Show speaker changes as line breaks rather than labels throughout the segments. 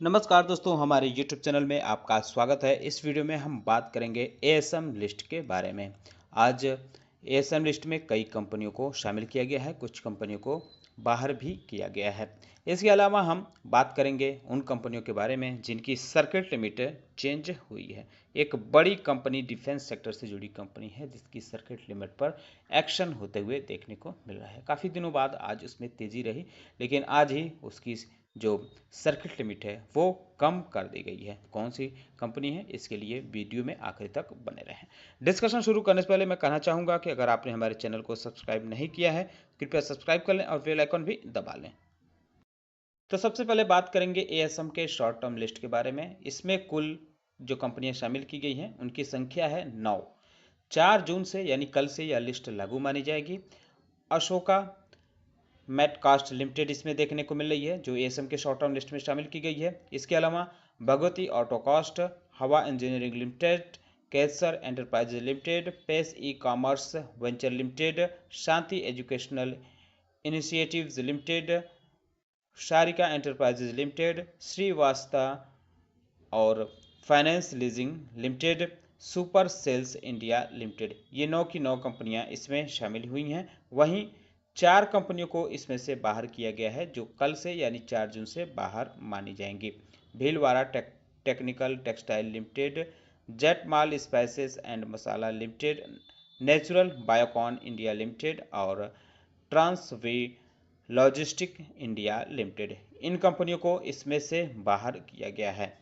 नमस्कार दोस्तों, हमारे YouTube चैनल में आपका स्वागत है। इस वीडियो में हम बात करेंगे एएसएम लिस्ट के बारे में। आज एएसएम लिस्ट में कई कंपनियों को शामिल किया गया है, कुछ कंपनियों को बाहर भी किया गया है। इसके अलावा हम बात करेंगे उन कंपनियों के बारे में जिनकी सर्किट लिमिट चेंज हुई है। एक बड़ी कंपनी डिफेंस सेक्टर से जुड़ी कंपनी है जिसकी सर्किट लिमिट पर एक्शन होते हुए देखने को मिल रहा है। काफ़ी दिनों बाद आज उसमें तेज़ी रही, लेकिन आज ही उसकी जो सर्किट लिमिट है वो कम कर दी गई है। कौन सी कंपनी है, इसके लिए वीडियो में आखिर तक बने रहें। डिस्कशन शुरू करने से पहले मैं कहना चाहूँगा कि अगर आपने हमारे चैनल को सब्सक्राइब नहीं किया है, कृपया सब्सक्राइब कर लें और बेल आइकन भी दबा लें। तो सबसे पहले बात करेंगे एएसएम के शॉर्ट टर्म लिस्ट के बारे में। इसमें कुल जो कंपनियां शामिल की गई हैं उनकी संख्या है 9। 4 जून से यानी कल से यह लिस्ट लागू मानी जाएगी। अशोका मेटकास्ट लिमिटेड इसमें देखने को मिल रही है जो एएसएम के शॉर्ट टर्म लिस्ट में शामिल की गई है। इसके अलावा Bhagwati Autocast, Hawa Engineering Limited, Kesar Enterprises Limited, Pace E Commerce Venture Limited, Shanti Educational Initiatives Limited, Sharika Enterprises Limited, Shrivasta और Finance Leasing Limited, Super Sales India limited, ये 9 की 9 कंपनियां इसमें शामिल हुई हैं। वहीं 4 कंपनियों को इसमें से बाहर किया गया है जो कल से यानी 4 जून से बाहर मानी जाएंगी। Bhilwara Technical Textile Limited, Jetmal Spices and Masala Limited, Natural Biocon India Limited और ट्रांसवे लॉजिस्टिक इंडिया लिमिटेड, इन कंपनियों को इसमें से बाहर किया गया है।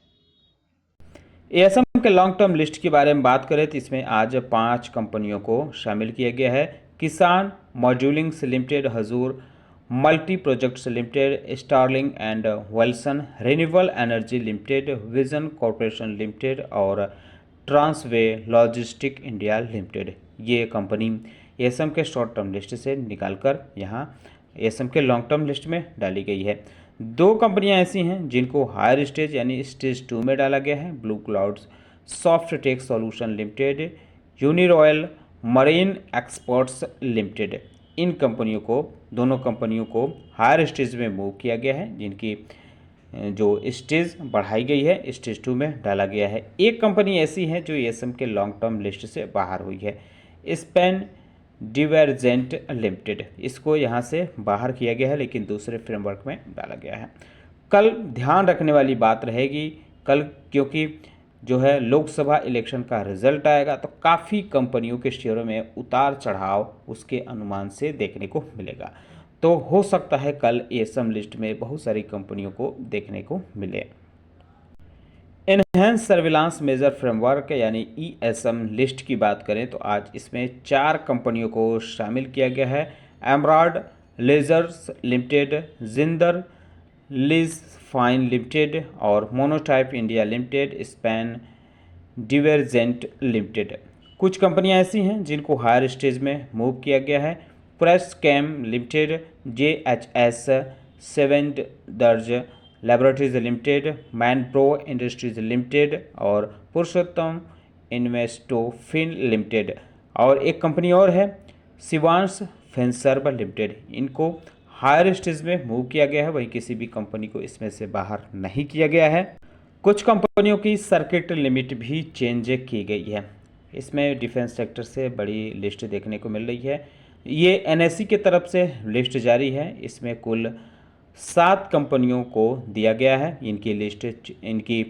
एएसएम के लॉन्ग टर्म लिस्ट के बारे में बात करें तो इसमें आज 5 कंपनियों को शामिल किया गया है। Kisan mouldings limited, Hazoor multi projects limited, Sterling and Wilson renewable energy limited, Vision corporation limited और ट्रांसवे लॉजिस्टिक इंडिया लिमिटेड, ये कंपनी एएसएम के शॉर्ट टर्म लिस्ट से निकालकर यहाँ एएसएम के लॉन्ग टर्म लिस्ट में डाली गई है। 2 कंपनियां ऐसी हैं जिनको हायर स्टेज यानी स्टेज 2 में डाला गया है। Blue Clouds Soft Tech Solution Limited, Uniroyal Marine Experts Limited, इन कंपनियों को, दोनों कंपनियों को हायर स्टेज में मूव किया गया है, जिनकी जो स्टेज बढ़ाई गई है स्टेज 2 में डाला गया है। एक कंपनी ऐसी है जो एएसएम के लॉन्ग टर्म लिस्ट से बाहर हुई है, स्पेन डिवर्जेंट लिमिटेड, इसको यहाँ से बाहर किया गया है लेकिन दूसरे फ्रेमवर्क में डाला गया है। कल ध्यान रखने वाली बात रहेगी कल, क्योंकि जो है लोकसभा इलेक्शन का रिजल्ट आएगा तो काफ़ी कंपनियों के शेयरों में उतार चढ़ाव उसके अनुमान से देखने को मिलेगा। तो हो सकता है कल एएसएम लिस्ट में बहुत सारी कंपनियों को देखने को मिले। एनहेंस सर्विलांस मेजर फ्रेमवर्क यानी ईएसएम लिस्ट की बात करें तो आज इसमें 4 कंपनियों को शामिल किया गया है। एमराल्ड लेजर्स लिमिटेड, जिंदर लिज फाइन लिमिटेड और Monotype India Limited, Spain Divergent Limited. कुछ कंपनियां ऐसी हैं जिनको हायर स्टेज में मूव किया गया है। प्रेस कैम लिमिटेड, जेएचएस सेवन दर्ज laboratories limited, man pro industries limited और पुरुषोत्तम इन्वेस्टोफिन लिमिटेड, और एक कंपनी और है शिवांश फेंसर्ब लिमिटेड, इनको हायर स्टेज में मूव किया गया है। वहीं किसी भी कंपनी को इसमें से बाहर नहीं किया गया है। कुछ कंपनियों की सर्किट लिमिट भी चेंज की गई है। इसमें डिफेंस सेक्टर से बड़ी लिस्ट देखने को मिल रही है। ये एनएससी की तरफ से लिस्ट जारी है। इसमें कुल 7 कंपनियों को दिया गया है। इनकी लिस्ट, इनकी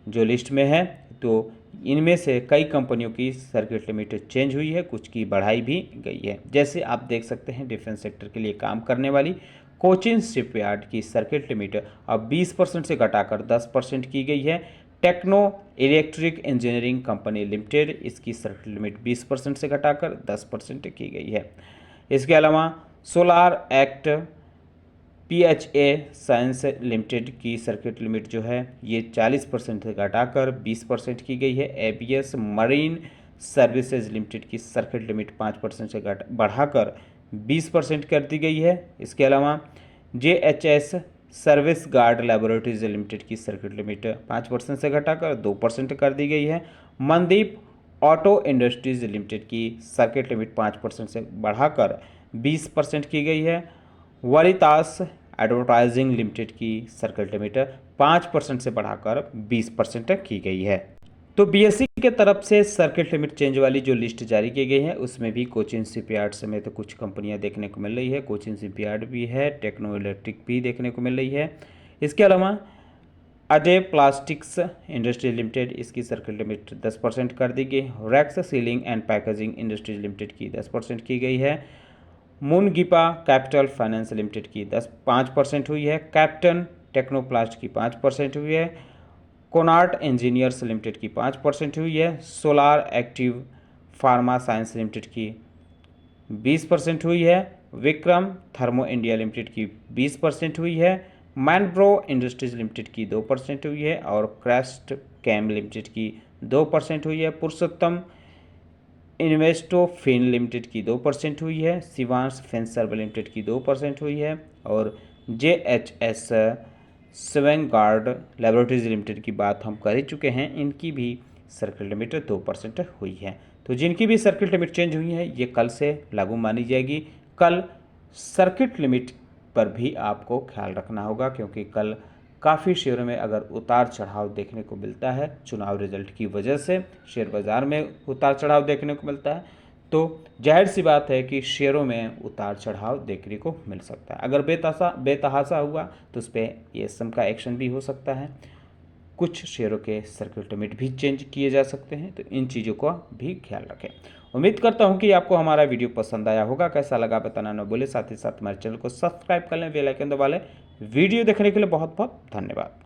जो लिस्ट में है तो इनमें से कई कंपनियों की सर्किट लिमिट चेंज हुई है, कुछ की बढ़ाई भी गई है। जैसे आप देख सकते हैं डिफेंस सेक्टर के लिए काम करने वाली कोचिन शिपयार्ड की सर्किट लिमिट अब 20% से घटाकर 10% की गई है। Techno electric engineering company limited, इसकी सर्किट लिमिट 20% से घटाकर 10% की गई है। इसके अलावा Solara act PHA science limited की सर्किट लिमिट जो है ये 40% से घटाकर 20% की गई है। एबीएस मरीन सर्विसेज लिमिटेड की सर्किट लिमिट 5% से बढ़ाकर 20% कर दी गई है। इसके अलावा जेएचएस सर्विस गार्ड लैबोरेटरीज लिमिटेड की सर्किट लिमिट 5% से घटाकर 2% कर दी गई है। मनदीप ऑटो इंडस्ट्रीज लिमिटेड की सर्किट लिमिट 5% से बढ़ाकर 20% की गई है। वरितास एडवर्टाइजिंग लिमिटेड की सर्किट लिमिट 5% से बढ़ाकर 20% की गई है। तो बीएसई के तरफ से सर्किट लिमिट चेंज वाली जो लिस्ट जारी की गई है उसमें भी कोचिन शिपयार्ड समेत तो कुछ कंपनियां देखने को मिल रही है। कोचिन शिपयार्ड भी है, टेक्नो इलेक्ट्रिक भी देखने को मिल रही है। इसके अलावा अजय प्लास्टिक्स इंडस्ट्रीज लिमिटेड, इसकी सर्किट लिमिट 10% कर दी गई। Rex sealing and packaging industries limited की 10% की गई है। मुनगिपा कैपिटल फाइनेंस लिमिटेड की 5% हुई है। कैप्टन टेक्नोप्लास्ट की 5% हुई है। कोनार्ट इंजीनियर्स लिमिटेड की 5% हुई है। Solar active pharma science limited की 20% हुई है। विक्रम थर्मो इंडिया लिमिटेड की 20% हुई है। मैनब्रो इंडस्ट्रीज लिमिटेड की 2% हुई है और क्रेस्ट कैम लिमिटेड की 2% हुई है। पुरुषोत्तम इन्वेस्टो फिन लिमिटेड की 2% हुई है। शिवांश फेंसर्व लिमिटेड की 2% हुई है और JHS स्वेंगार्ड लैबोरेटरीज लिमिटेड की बात हम कर ही चुके हैं, इनकी भी सर्किट लिमिट 2% हुई है। तो जिनकी भी सर्किट लिमिट चेंज हुई है ये कल से लागू मानी जाएगी। कल सर्किट लिमिट पर भी आपको ख्याल रखना होगा क्योंकि कल काफ़ी शेयरों में अगर उतार चढ़ाव देखने को मिलता है, चुनाव रिजल्ट की वजह से शेयर बाज़ार में उतार चढ़ाव देखने को मिलता है, तो जाहिर सी बात है कि शेयरों में उतार चढ़ाव देखने को मिल सकता है। अगर बेतहासा हुआ तो उस पर ESM का एक्शन भी हो सकता है। कुछ शेयरों के सर्किट लिमिट भी चेंज किए जा सकते हैं, तो इन चीज़ों का भी ख्याल रखें। उम्मीद करता हूं कि आपको हमारा वीडियो पसंद आया होगा। कैसा लगा बताना न भूलें, साथ ही साथ हमारे चैनल को सब्सक्राइब कर लें, बेल आइकन दबा लें। वीडियो देखने के लिए बहुत बहुत धन्यवाद।